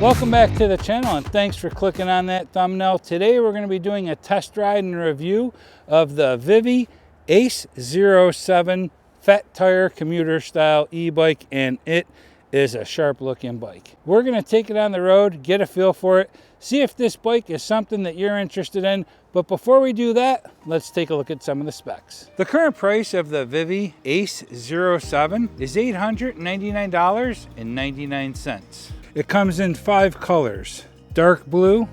Welcome back to the channel and thanks for clicking on that thumbnail. Today we're going to be doing a test ride and review of the Vivi ACE 07 Fat Tire commuter style e-bike, and it is a sharp looking bike. We're going to take it on the road, get a feel for it, see if this bike is something that you're interested in. But before we do that, let's take a look at some of the specs. The current price of the Vivi ACE 07 is $899.99. It comes in 5 colors: dark blue,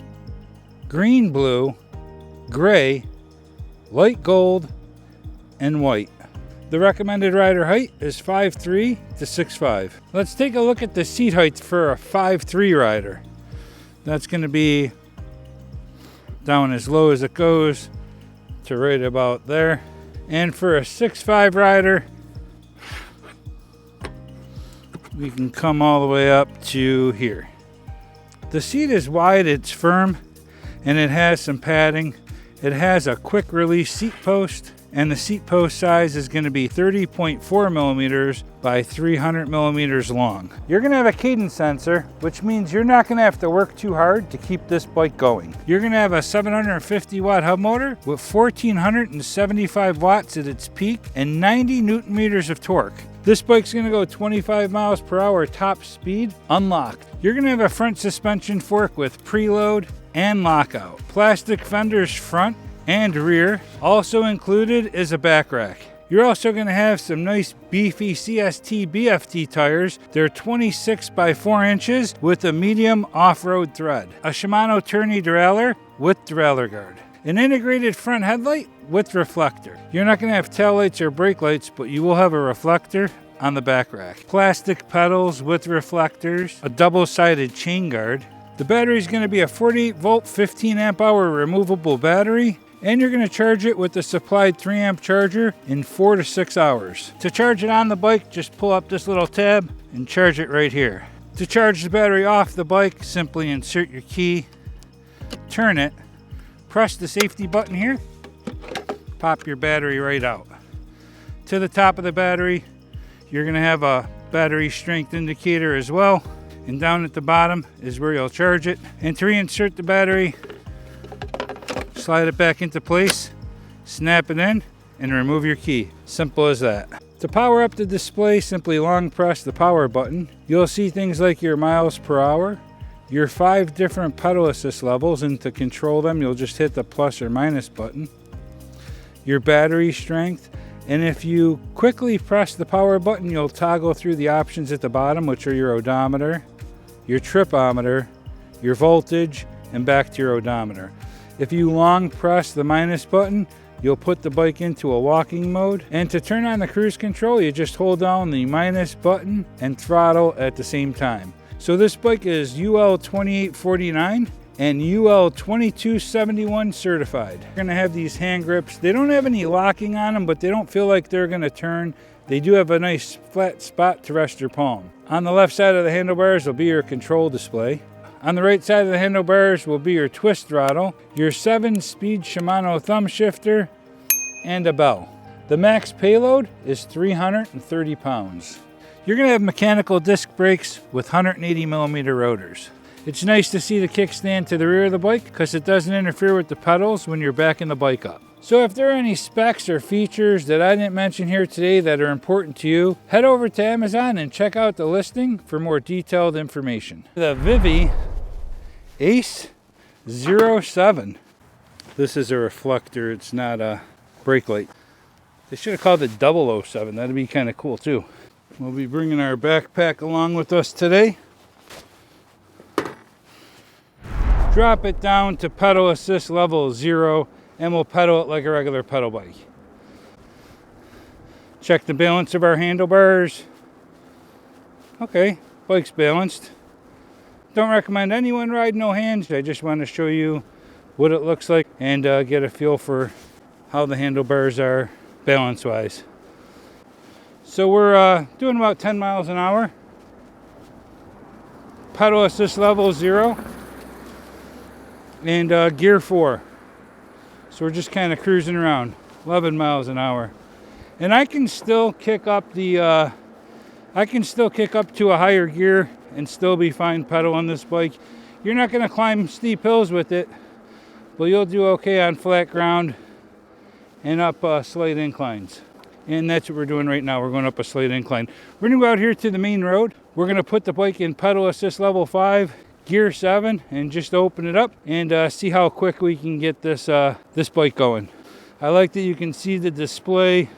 green blue, gray, light gold, and white. The recommended rider height is 5'3" to 6'5". Let's take a look at the seat height for a 5'3" rider. That's going to be down as low as it goes to right about there. And for a 6'5" rider, we can come all the way up to here. The seat is wide, it's firm, and it has some padding. It has a quick release seat post, and the seat post size is going to be 30.4 millimeters by 300 millimeters long. You're going to have a cadence sensor, which means you're not going to have to work too hard to keep this bike going. You're going to have a 750 watt hub motor with 1475 watts at its peak and 90 newton meters of torque. This bike's going to go 25 miles per hour top speed unlocked. You're going to have a front suspension fork with preload and lockout. Plastic fenders front and rear. Also included is a back rack. You're also going to have some nice beefy CST BFT tires. They're 26 by 4 inches with a medium off-road tread. A Shimano tourney derailleur with derailleur guard. An integrated front headlight with reflector. You're not going to have tail lights or brake lights, but you will have a reflector on the back rack. Plastic pedals with reflectors. A double-sided chain guard. The battery is going to be a 48 volt 15 amp hour removable battery, and you're going to charge it with the supplied 3 amp charger in 4 to 6 hours. To charge it on the bike, just pull up this little tab and charge it right here. To charge the battery off the bike, simply insert your key, turn it, press the safety button here, pop your battery right out. To the top of the battery, you're going to have a battery strength indicator as well, and down at the bottom is where you'll charge it. And to reinsert the battery, slide it back into place, snap it in, and remove your key. Simple as that. To power up the display, simply long press the power button. You'll see things like your miles per hour, your 5 different pedal assist levels, and to control them, you'll just hit the plus or minus button. Your battery strength, and if you quickly press the power button, you'll toggle through the options at the bottom, which are your odometer, your tripometer, your voltage, and back to your odometer. If you long press the minus button, you'll put the bike into a walking mode. And to turn on the cruise control, you just hold down the minus button and throttle at the same time. So this bike is UL 2849 and UL 2271 certified. You're gonna have these hand grips. They don't have any locking on them, but they don't feel like they're gonna turn. They do have a nice flat spot to rest your palm. On the left side of the handlebars will be your control display. On the right side of the handlebars will be your twist throttle, your 7-speed Shimano thumb shifter, and a bell. The max payload is 330 pounds. You're going to have mechanical disc brakes with 180 millimeter rotors. It's nice to see the kickstand to the rear of the bike because it doesn't interfere with the pedals when you're backing the bike up. So if there are any specs or features that I didn't mention here today that are important to you, head over to Amazon and check out the listing for more detailed information. The Vivi ACE 07. This is a reflector, it's not a brake light. They should have called it 007, that'd be kind of cool too. We'll be bringing our backpack along with us today. Drop it down to pedal assist level 0 and we'll pedal it like a regular pedal bike. Check the balance of our handlebars. Okay, bike's balanced. Don't recommend anyone ride no hands. I just want to show you what it looks like and get a feel for how the handlebars are balance wise. So we're doing about 10 miles an hour. Pedal assist level 0 and gear 4. So we're just kind of cruising around, 11 miles an hour. And I can still kick up to a higher gear and still be fine pedaling this bike. You're not going to climb steep hills with it, but you'll do okay on flat ground and up slight inclines. And that's what we're doing right now. We're going up a slight incline. We're going to go out here to the main road. We're going to put the bike in pedal assist level 5, gear 7, and just open it up and see how quick we can get this bike going. I like that you can see the display.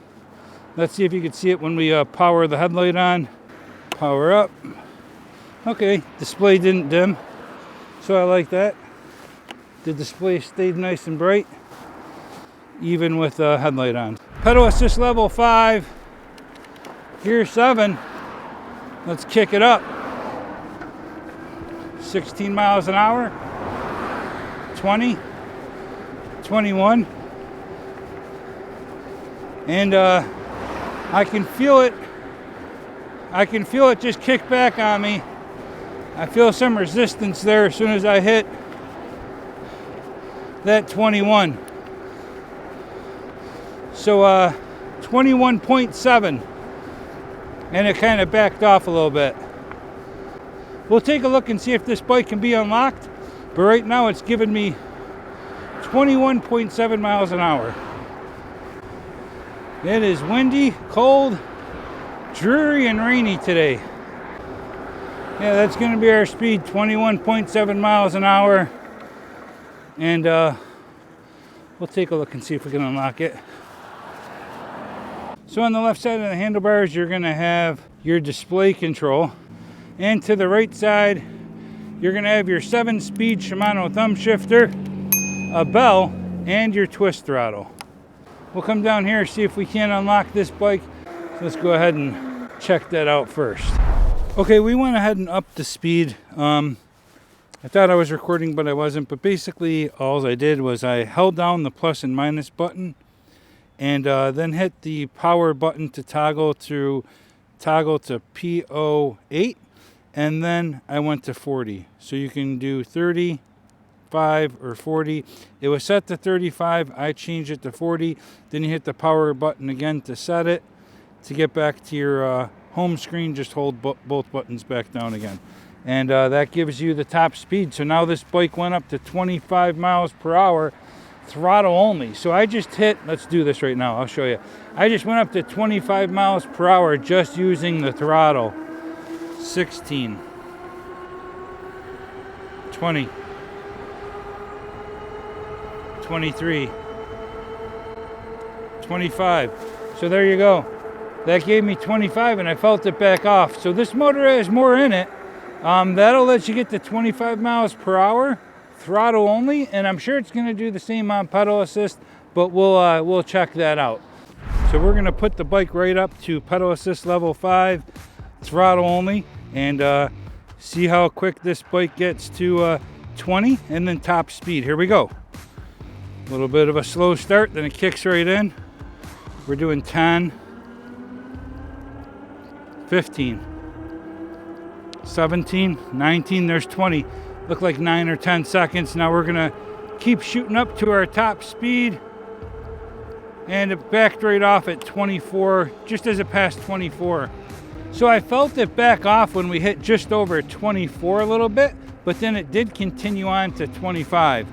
Let's see if you can see it when we power the headlight on. Power up. Okay, display didn't dim, so I like that. The display stayed nice and bright, even with the headlight on. Pedal assist level 5, gear 7. Let's kick it up. 16 miles an hour, 20, 21, and I can feel it. I can feel it just kick back on me. I feel some resistance there as soon as I hit that 21. So 21.7, and it kind of backed off a little bit. We'll take a look and see if this bike can be unlocked, but right now it's giving me 21.7 miles an hour. It is windy, cold, dreary, and rainy today. Yeah, that's going to be our speed, 21.7 miles an hour. And we'll take a look and see if we can unlock it. So on the left side of the handlebars, you're going to have your display control. And to the right side, you're going to have your 7-speed Shimano thumb shifter, a bell, and your twist throttle. We'll come down here and see if we can unlock this bike. So let's go ahead and check that out first. Okay, we went ahead and upped the speed. I thought I was recording, but I wasn't. But basically, all I did was I held down the plus and minus button and then hit the power button to toggle to PO8. And then I went to 40. So you can do 35 or 40. It was set to 35. I changed it to 40. Then you hit the power button again to set it. To get back to your home screen, just hold both buttons back down again. And that gives you the top speed. So now this bike went up to 25 miles per hour, throttle only. So I just hit, let's do this right now, I'll show you. I just went up to 25 miles per hour just using the throttle. 16, 20, 23, 25. So there you go. That gave me 25 and I felt it back off. So this motor has more in it. That'll let you get to 25 miles per hour, throttle only, and I'm sure it's going to do the same on pedal assist, but we'll check that out. So we're going to put the bike right up to pedal assist level 5, throttle only, and see how quick this bike gets to 20 and then top speed. Here we go. A little bit of a slow start, then it kicks right in. We're doing 10, 15, 17, 19, there's 20. Look like 9 or 10 seconds. Now we're gonna keep shooting up to our top speed, and it backed right off at 24, just as it passed 24. So I felt it back off when we hit just over 24 a little bit, but then it did continue on to 25.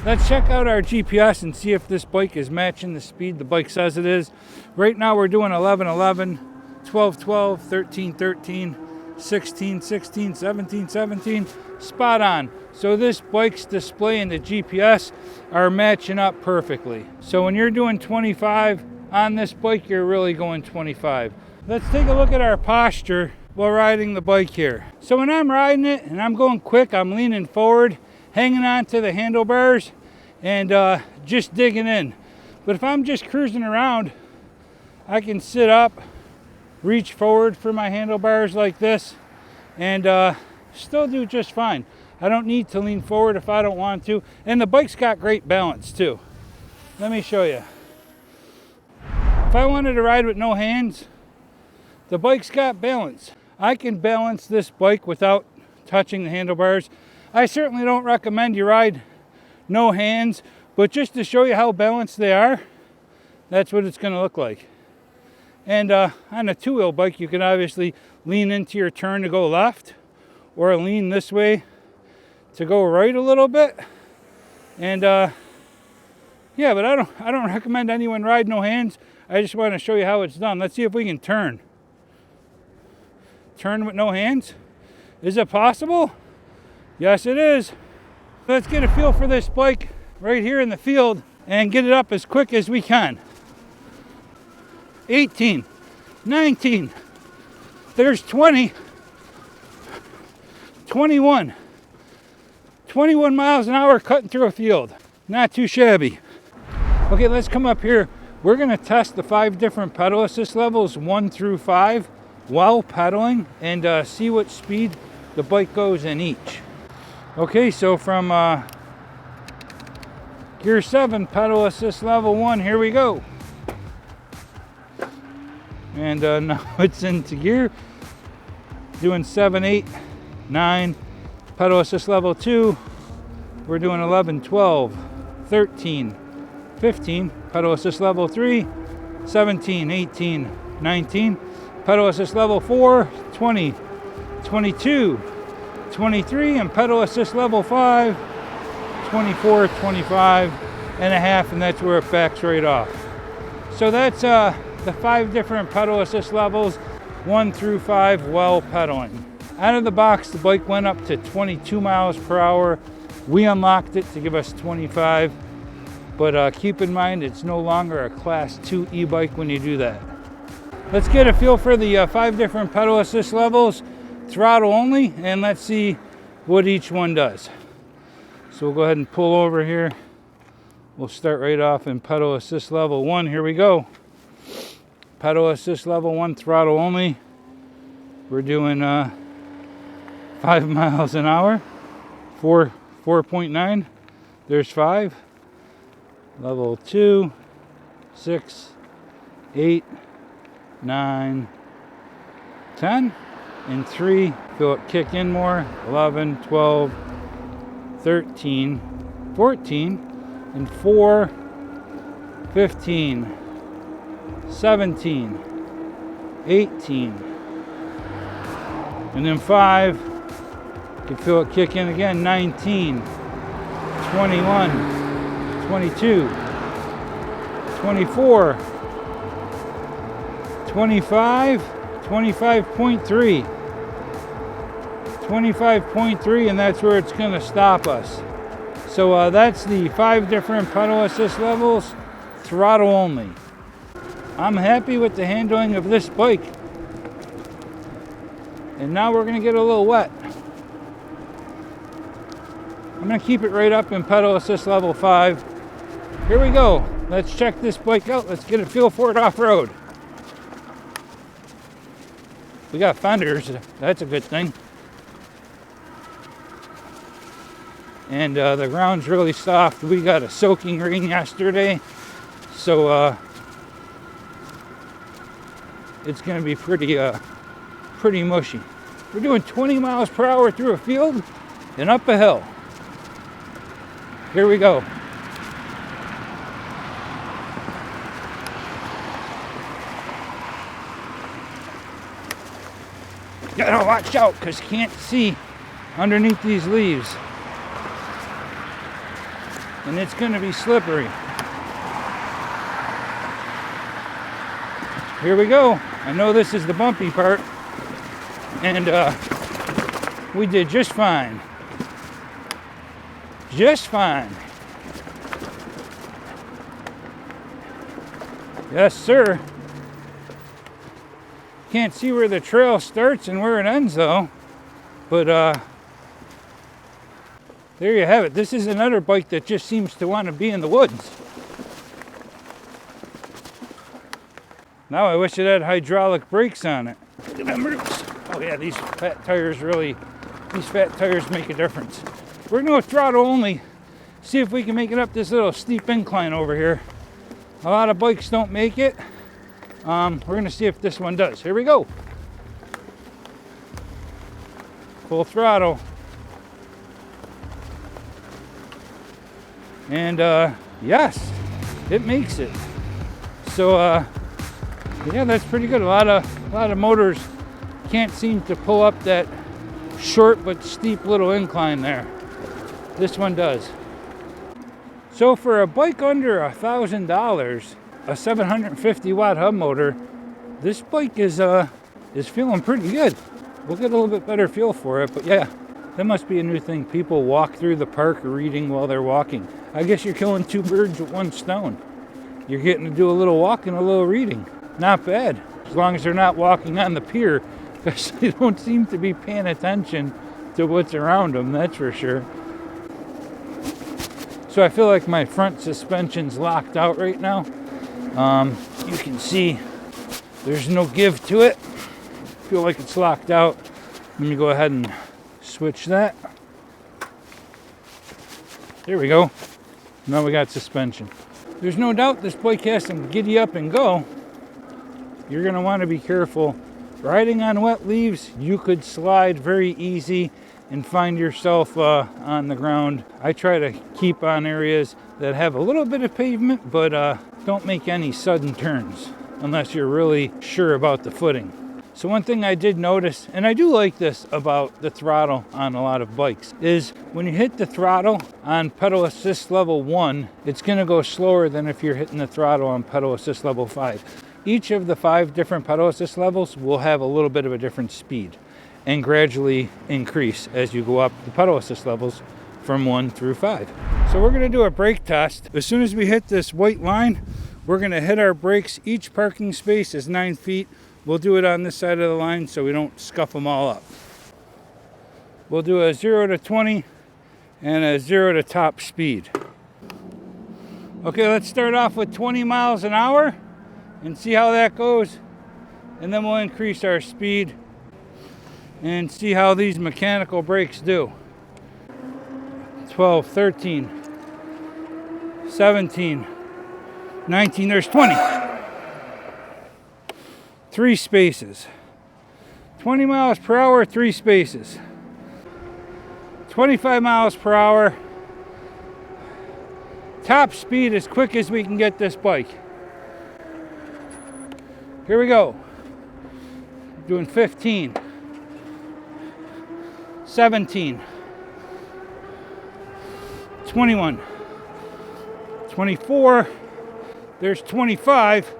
Let's check out our GPS and see if this bike is matching the speed the bike says it is. Right now we're doing 11, 11, 12, 12, 13, 13, 16, 16, 17, 17, spot on. So this bike's display and the GPS are matching up perfectly. So when you're doing 25 on this bike, you're really going 25. Let's take a look at our posture while riding the bike here. So when I'm riding it and I'm going quick, I'm leaning forward, hanging on to the handlebars, and just digging in. But if I'm just cruising around, I can sit up, reach forward for my handlebars like this, and still do just fine. I don't need to lean forward if I don't want to. And the bike's got great balance too. Let me show you. If I wanted to ride with no hands, the bike's got balance. I can balance this bike without touching the handlebars. I certainly don't recommend you ride no hands, but just to show you how balanced they are, that's what it's going to look like. And on a two-wheel bike, you can obviously lean into your turn to go left, or lean this way to go right a little bit. And yeah, but I don't recommend anyone ride no hands. I just want to show you how it's done. Let's see if we can turn. Turn with no hands. Is it possible? Yes, it is. Let's get a feel for this bike right here in the field and get it up as quick as we can. 18, 19, there's 20, 21 miles an hour cutting through a field. Not too shabby. Okay, let's come up here. We're gonna test the 5 different pedal assist levels, 1 through 5, while pedaling, and see what speed the bike goes in each. Okay, so from gear 7, pedal assist level 1, here we go. And now it's into gear. Doing 7, 8, 9, pedal assist level 2. We're doing 11, 12, 13, 15, pedal assist level 3, 17, 18, 19, pedal assist level 4, 20, 22, 23, and pedal assist level 5, 24, 25 and a half, and that's where it backs right off. So that's the 5 different pedal assist levels, 1 through 5, while pedaling. Out of the box, the bike went up to 22 miles per hour. We unlocked it to give us 25, but keep in mind it's no longer a class 2 e-bike when you do that. Let's get a feel for the 5 different pedal assist levels, throttle only, and let's see what each one does. So we'll go ahead and pull over here. We'll start right off in pedal assist level 1. Here we go. Pedal assist level 1, throttle only. We're doing 5 miles an hour. 4.9. There's 5. Level 2, 6, 8, 9, 10, and 3. Feel it kick in more. 11, 12, 13, 14, and 4, 15, 17, 18, and then 5. You can feel it kick in again. 19, 21. 22, 24, 25, 25.3, 25.3, and that's where it's going to stop us. So that's the 5 different pedal assist levels, throttle only. I'm happy with the handling of this bike. And now we're going to get a little wet. I'm going to keep it right up in pedal assist level 5. Here we go. Let's check this bike out. Let's get a feel for it off-road. We got fenders. That's a good thing. And the ground's really soft. We got a soaking rain yesterday. So it's going to be pretty mushy. We're doing 20 miles per hour through a field and up a hill. Here we go. Gotta watch out because you can't see underneath these leaves. And it's gonna be slippery. Here we go. I know this is the bumpy part. And we did just fine. Just fine. Yes, sir. Can't see where the trail starts and where it ends though. But there you have it. This is another bike that just seems to want to be in the woods. Now I wish it had hydraulic brakes on it. Look at them roots. Oh yeah, these fat tires make a difference. We're gonna go throttle only, see if we can make it up this little steep incline over here. A lot of bikes don't make it. We're gonna see if this one does. Here we go. Full throttle. And yes, it makes it. So yeah, that's pretty good. A lot of motors can't seem to pull up that short but steep little incline there. This one does. So for a bike under $1,000, a 750 watt hub motor, this bike is feeling pretty good. We'll get a little bit better feel for it, but yeah, that must be a new thing. People walk through the park reading while they're walking. I guess you're killing two birds with one stone. You're getting to do a little walking, a little reading. Not bad, as long as they're not walking on the pier, because they don't seem to be paying attention to what's around them, that's for sure. So I feel like my front suspension's locked out right now. You can see there's no give to it. I feel like it's locked out. Let me go ahead and switch that. There we go. Now we got suspension. There's no doubt this bike has some giddy up and go. You're going to want to be careful. Riding on wet leaves, you could slide very easy and find yourself on the ground. I try to keep on areas that have a little bit of pavement, but don't make any sudden turns unless you're really sure about the footing. So one thing I did notice, and I do like this about the throttle on a lot of bikes, is when you hit the throttle on pedal assist level 1, it's going to go slower than if you're hitting the throttle on pedal assist level 5. Each of the 5 different pedal assist levels will have a little bit of a different speed and gradually increase as you go up the pedal assist levels from 1 through 5. So we're going to do a brake test. As soon as we hit this white line, we're going to hit our brakes. Each parking space is 9 feet. We'll do it on this side of the line so we don't scuff them all up. We'll do a 0 to 20 and a 0 to top speed. Okay, let's start off with 20 miles an hour and see how that goes. And then we'll increase our speed and see how these mechanical brakes do. 12, 13, 17, 19, there's 20. 3 spaces. 20 miles per hour, 3 spaces. 25 miles per hour. Top speed as quick as we can get this bike. Here we go. Doing 15. 17. 21. 24. There's 25.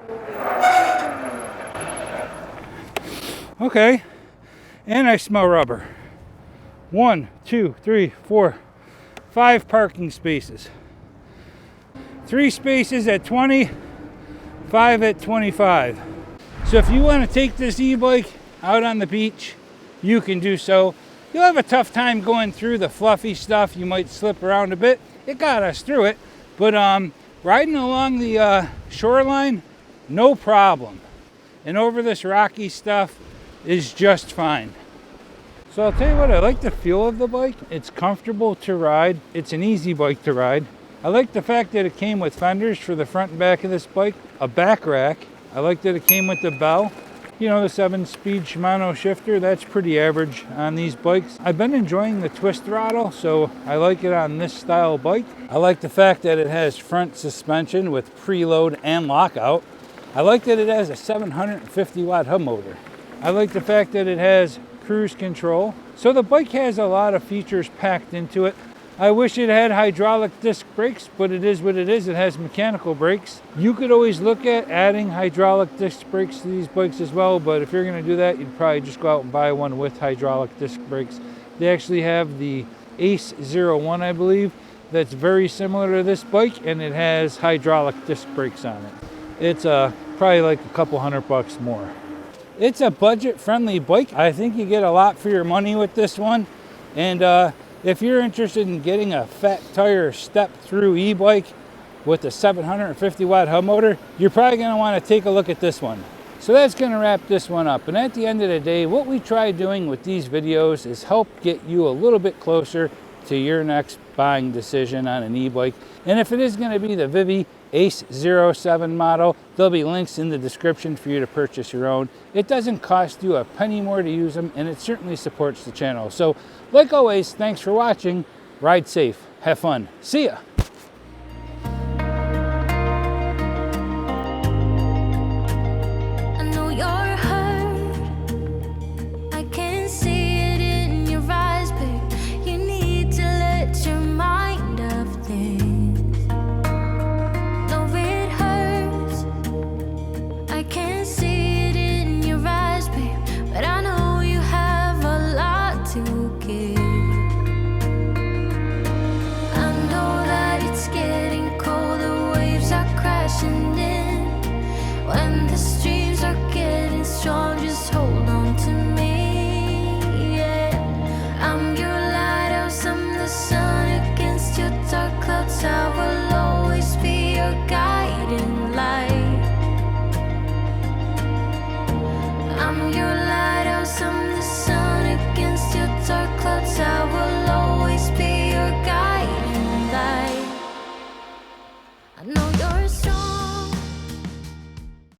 Okay, and I smell rubber. 1, 2, 3, 4, 5 parking spaces. 3 spaces at 20, 5 at 25. So if you want to take this e-bike out on the beach, you can do so. You'll have a tough time going through the fluffy stuff. You might slip around a bit. It got us through it, but riding along the shoreline, no problem. And over this rocky stuff is just fine. So I'll tell you what, I like the feel of the bike. It's comfortable to ride. It's an easy bike to ride. I like the fact that it came with fenders for the front and back of this bike, a back rack. I like that it came with the bell. You know, the 7-speed Shimano shifter, that's pretty average on these bikes. I've been enjoying the twist throttle, so I like it on this style bike. I like the fact that it has front suspension with preload and lockout. I like that it has a 750 watt hub motor. I like the fact that it has cruise control. So the bike has a lot of features packed into it. I wish it had hydraulic disc brakes, but it is what it is. It has mechanical brakes. You could always look at adding hydraulic disc brakes to these bikes as well, but if you're going to do that, you'd probably just go out and buy one with hydraulic disc brakes. They actually have the ACE 01, I believe, that's very similar to this bike, and it has hydraulic disc brakes on it. It's probably like a couple $100 more. It's a budget-friendly bike. I think you get a lot for your money with this one. And if you're interested in getting a Fat Tire step-through e-bike with a 750 watt hub motor, you're probably going to want to take a look at this one. So that's going to wrap this one up. And at the end of the day, what we try doing with these videos is help get you a little bit closer to your next buying decision on an e-bike. And if it is going to be the Vivi ACE 07 model, there'll be links in the description for you to purchase your own. It doesn't cost you a penny more to use them, and it certainly supports the channel. So like always, thanks for watching. Ride safe, have fun, see ya.